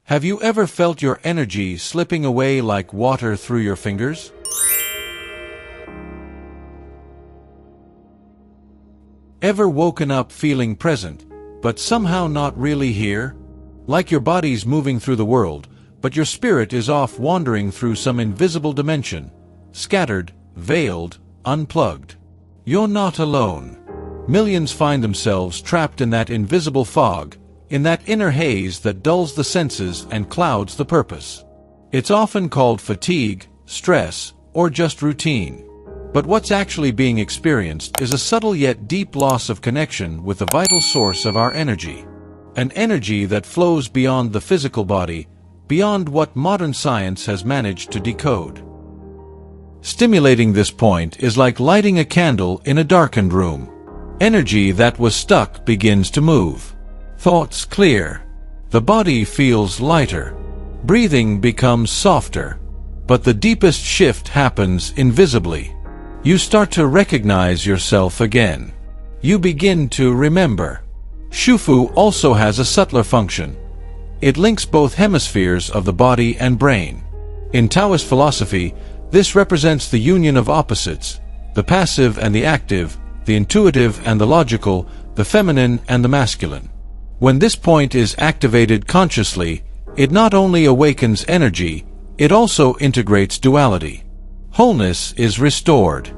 Have you ever felt your energy slipping away like water through your fingers? Ever woken up feeling present, but somehow not really here? Like your body's moving through the world, but your spirit is off wandering through some invisible dimension, scattered, veiled, unplugged. You're not alone. Millions find themselves trapped in that invisible fog, in that inner haze that dulls the senses and clouds the purpose. It's often called fatigue, stress, or just routine. But what's actually being experienced is a subtle yet deep loss of connection with the vital source of our energy. An energy that flows beyond the physical body, beyond what modern science has managed to decode. Stimulating this point is like lighting a candle in a darkened room. Energy that was stuck begins to move. Thoughts clear. The body feels lighter. Breathing becomes softer. But the deepest shift happens invisibly. You start to recognize yourself again. You begin to remember. Shufu also has a subtler function. It links both hemispheres of the body and brain. In Taoist philosophy, this represents the union of opposites, the passive and the active, the intuitive and the logical, the feminine and the masculine. When this point is activated consciously, it not only awakens energy, it also integrates duality. Wholeness is restored.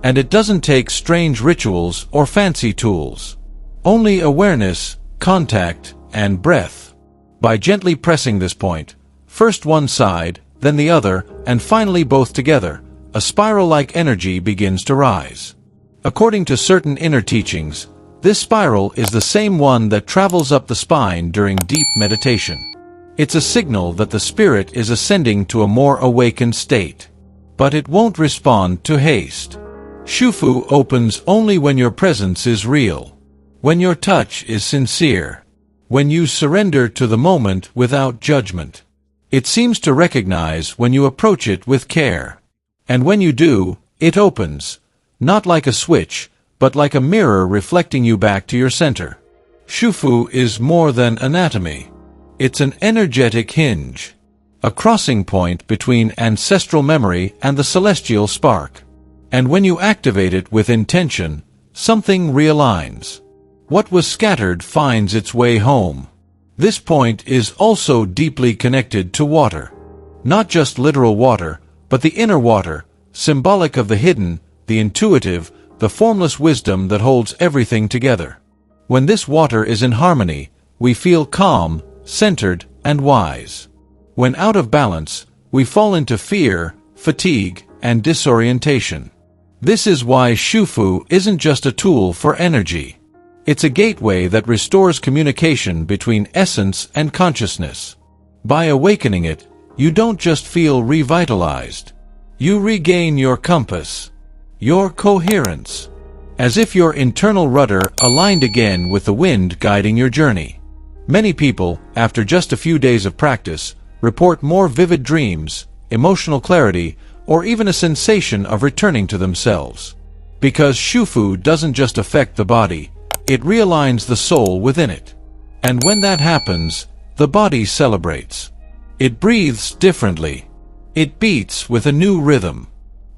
And it doesn't take strange rituals or fancy tools. Only awareness, contact, and breath. By gently pressing this point, first one side, then the other, and finally both together, a spiral-like energy begins to rise. According to certain inner teachings, this spiral is the same one that travels up the spine during deep meditation. It's a signal that the spirit is ascending to a more awakened state. But it won't respond to haste. Shufu opens only when your presence is real, when your touch is sincere, when you surrender to the moment without judgment. It seems to recognize when you approach it with care. And when you do, it opens, not like a switch, but like a mirror reflecting you back to your center. Shufu is more than anatomy. It's an energetic hinge, a crossing point between ancestral memory and the celestial spark. And when you activate it with intention, something realigns. What was scattered finds its way home. This point is also deeply connected to water. Not just literal water, but the inner water, symbolic of the hidden, the intuitive, the formless wisdom that holds everything together. When this water is in harmony, we feel calm, centered, and wise. When out of balance, we fall into fear, fatigue, and disorientation. This is why Shufu isn't just a tool for energy. It's a gateway that restores communication between essence and consciousness. By awakening it, you don't just feel revitalized. You regain your compass, your coherence, as if your internal rudder aligned again with the wind guiding your journey. Many people, after just a few days of practice, report more vivid dreams, emotional clarity, or even a sensation of returning to themselves. Because Shufu doesn't just affect the body, it realigns the soul within it. And when that happens, the body celebrates. It breathes differently. It beats with a new rhythm.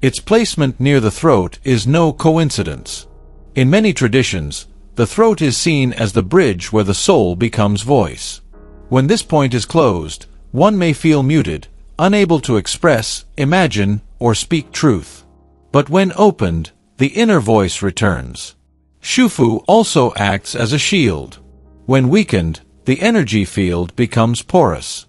Its placement near the throat is no coincidence. In many traditions, the throat is seen as the bridge where the soul becomes voice. When this point is closed, one may feel muted, unable to express, imagine, or speak truth. But when opened, the inner voice returns. Shufu also acts as a shield. When weakened, the energy field becomes porous.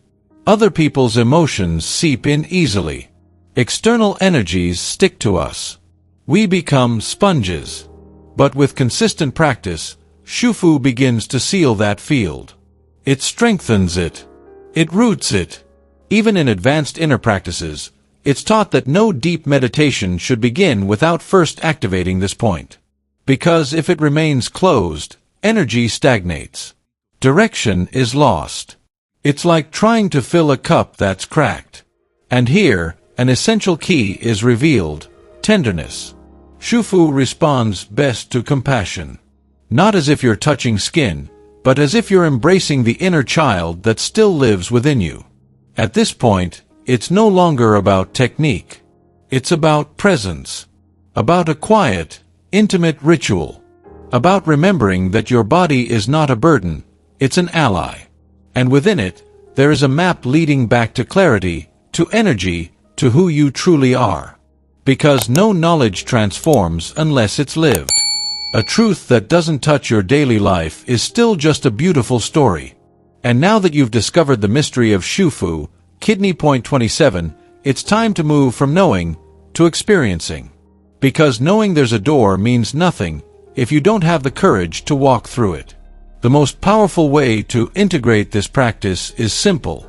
Other people's emotions seep in easily. External energies stick to us. We become sponges. But with consistent practice, Shufu begins to seal that field. It strengthens it. It roots it. Even in advanced inner practices, it's taught that no deep meditation should begin without first activating this point. Because if it remains closed, energy stagnates. Direction is lost. It's like trying to fill a cup that's cracked. And here, an essential key is revealed: tenderness. Shufu responds best to compassion. Not as if you're touching skin, but as if you're embracing the inner child that still lives within you. At this point, it's no longer about technique. It's about presence. About a quiet, intimate ritual. About remembering that your body is not a burden, it's an ally. And within it, there is a map leading back to clarity, to energy, to who you truly are. Because no knowledge transforms unless it's lived. A truth that doesn't touch your daily life is still just a beautiful story. And now that you've discovered the mystery of Shufu, kidney point 27, it's time to move from knowing to experiencing. Because knowing there's a door means nothing if you don't have the courage to walk through it. The most powerful way to integrate this practice is simple.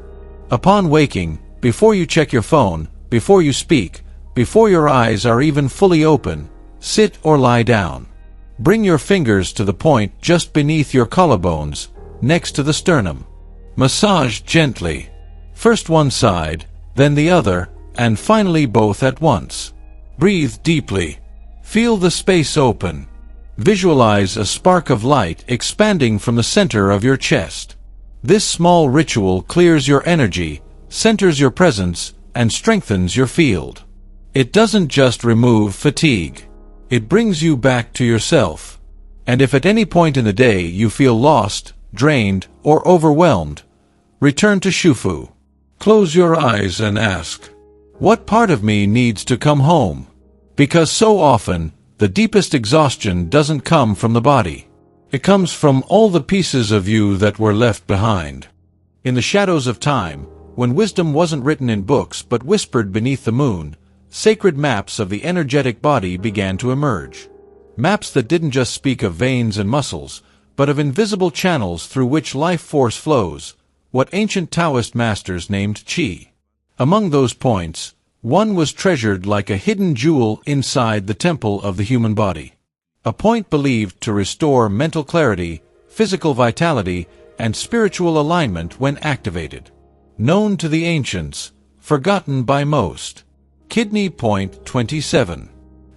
Upon waking, before you check your phone, before you speak, before your eyes are even fully open, sit or lie down. Bring your fingers to the point just beneath your collarbones, next to the sternum. Massage gently. First one side, then the other, and finally both at once. Breathe deeply. Feel the space open. Visualize a spark of light expanding from the center of your chest. This small ritual clears your energy, centers your presence, and strengthens your field. It doesn't just remove fatigue. It brings you back to yourself. And if at any point in the day you feel lost, drained, or overwhelmed, return to Shufu. Close your eyes and ask, what part of me needs to come home? Because so often, the deepest exhaustion doesn't come from the body. It comes from all the pieces of you that were left behind. In the shadows of time, when wisdom wasn't written in books but whispered beneath the moon, sacred maps of the energetic body began to emerge. Maps that didn't just speak of veins and muscles, but of invisible channels through which life force flows, what ancient Taoist masters named qi. Among those points, one was treasured like a hidden jewel inside the temple of the human body. A point believed to restore mental clarity, physical vitality, and spiritual alignment when activated. Known to the ancients, forgotten by most. Kidney point 27.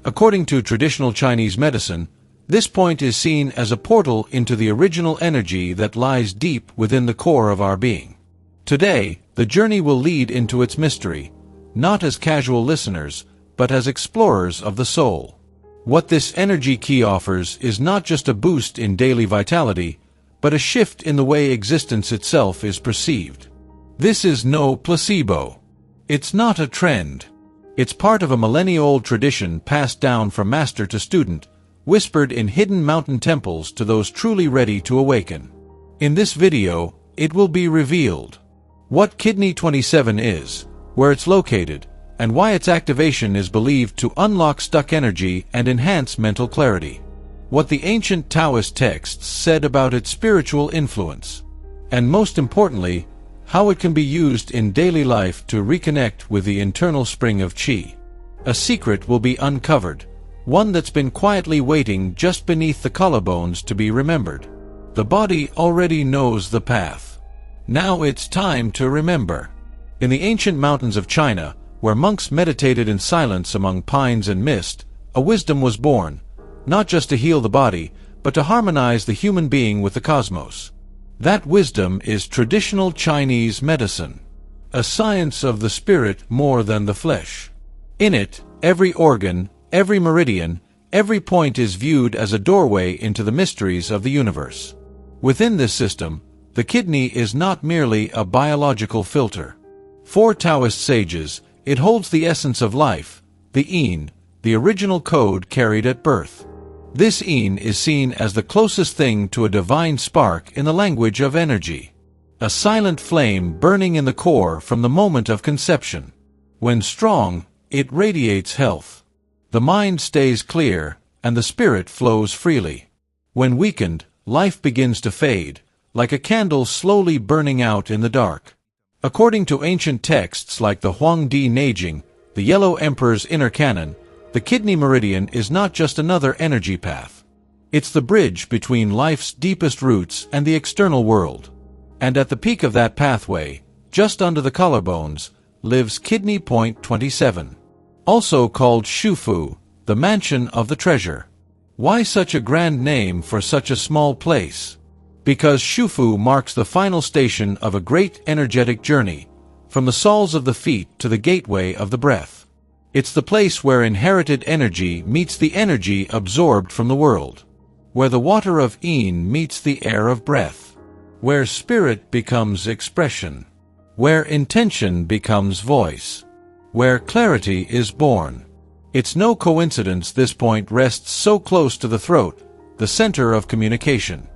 According to traditional Chinese medicine, this point is seen as a portal into the original energy that lies deep within the core of our being. Today, the journey will lead into its mystery, not as casual listeners, but as explorers of the soul. What this energy key offers is not just a boost in daily vitality, but a shift in the way existence itself is perceived. This is no placebo. It's not a trend. It's part of a millennia-old tradition passed down from master to student, whispered in hidden mountain temples to those truly ready to awaken. In this video, it will be revealed what Kidney 27 is, where it's located, and why its activation is believed to unlock stuck energy and enhance mental clarity. What the ancient Taoist texts said about its spiritual influence. And most importantly, how it can be used in daily life to reconnect with the internal spring of qi. A secret will be uncovered, one that's been quietly waiting just beneath the collarbones to be remembered. The body already knows the path. Now it's time to remember. In the ancient mountains of China, where monks meditated in silence among pines and mist, a wisdom was born, not just to heal the body, but to harmonize the human being with the cosmos. That wisdom is traditional Chinese medicine, a science of the spirit more than the flesh. In it, every organ, every meridian, every point is viewed as a doorway into the mysteries of the universe. Within this system, the kidney is not merely a biological filter. For Taoist sages, it holds the essence of life, the yin, the original code carried at birth. This yin is seen as the closest thing to a divine spark in the language of energy. A silent flame burning in the core from the moment of conception. When strong, it radiates health. The mind stays clear, and the spirit flows freely. When weakened, life begins to fade, like a candle slowly burning out in the dark. According to ancient texts like the Huangdi Neijing, the Yellow Emperor's Inner Canon, the kidney meridian is not just another energy path. It's the bridge between life's deepest roots and the external world. And at the peak of that pathway, just under the collarbones, lives Kidney point 27. Also called Shufu, the mansion of the treasure. Why such a grand name for such a small place? Because Shufu marks the final station of a great energetic journey, from the soles of the feet to the gateway of the breath. It's the place where inherited energy meets the energy absorbed from the world, where the water of Yin meets the air of breath, where spirit becomes expression, where intention becomes voice, where clarity is born. It's no coincidence this point rests so close to the throat, the center of communication.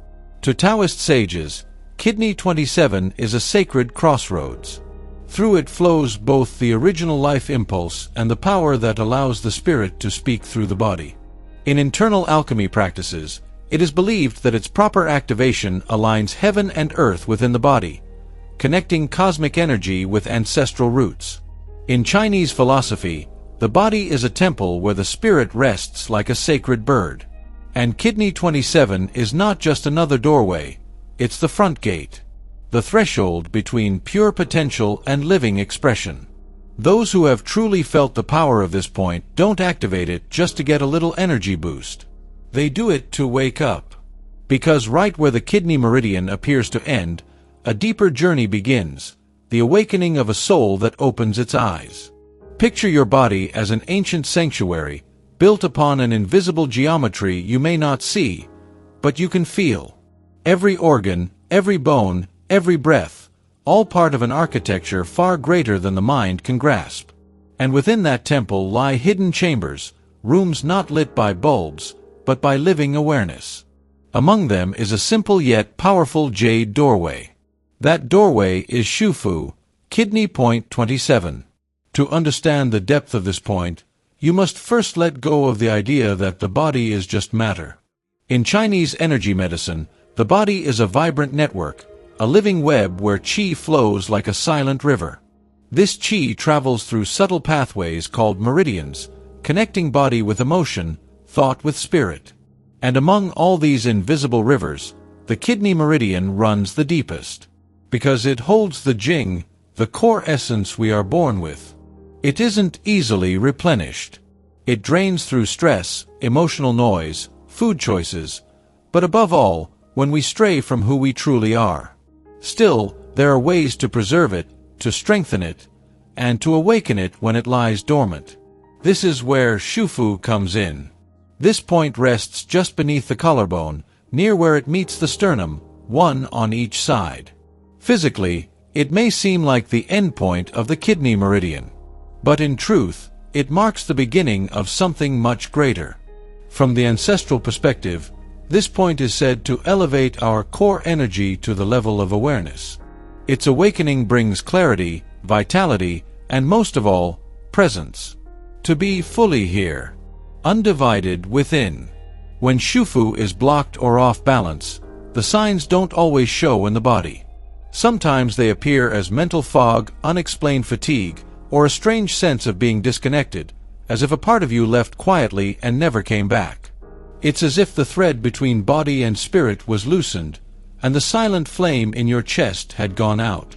To Taoist sages, Kidney 27 is a sacred crossroads. Through it flows both the original life impulse and the power that allows the spirit to speak through the body. In internal alchemy practices, it is believed that its proper activation aligns heaven and earth within the body, connecting cosmic energy with ancestral roots. In Chinese philosophy, the body is a temple where the spirit rests like a sacred bird. And Kidney 27 is not just another doorway, it's the front gate, the threshold between pure potential and living expression. Those who have truly felt the power of this point don't activate it just to get a little energy boost. They do it to wake up. Because right where the kidney meridian appears to end, a deeper journey begins, the awakening of a soul that opens its eyes. Picture your body as an ancient sanctuary, built upon an invisible geometry you may not see, but you can feel. Every organ, every bone, every breath, all part of an architecture far greater than the mind can grasp. And within that temple lie hidden chambers, rooms not lit by bulbs, but by living awareness. Among them is a simple yet powerful jade doorway. That doorway is Shufu, Kidney Point 27. To understand the depth of this point, you must first let go of the idea that the body is just matter. In Chinese energy medicine, the body is a vibrant network, a living web where qi flows like a silent river. This qi travels through subtle pathways called meridians, connecting body with emotion, thought with spirit. And among all these invisible rivers, the kidney meridian runs the deepest, because it holds the jing, the core essence we are born with. It isn't easily replenished. It drains through stress, emotional noise, food choices, but above all, when we stray from who we truly are. Still, there are ways to preserve it, to strengthen it, and to awaken it when it lies dormant. This is where Shufu comes in. This point rests just beneath the collarbone, near where it meets the sternum, one on each side. Physically, it may seem like the endpoint of the kidney meridian. But in truth, it marks the beginning of something much greater. From the ancestral perspective, this point is said to elevate our core energy to the level of awareness. Its awakening brings clarity, vitality, and most of all, presence. To be fully here, undivided within. When Shufu is blocked or off balance, the signs don't always show in the body. Sometimes they appear as mental fog, unexplained fatigue, or a strange sense of being disconnected, as if a part of you left quietly and never came back. It's as if the thread between body and spirit was loosened, and the silent flame in your chest had gone out.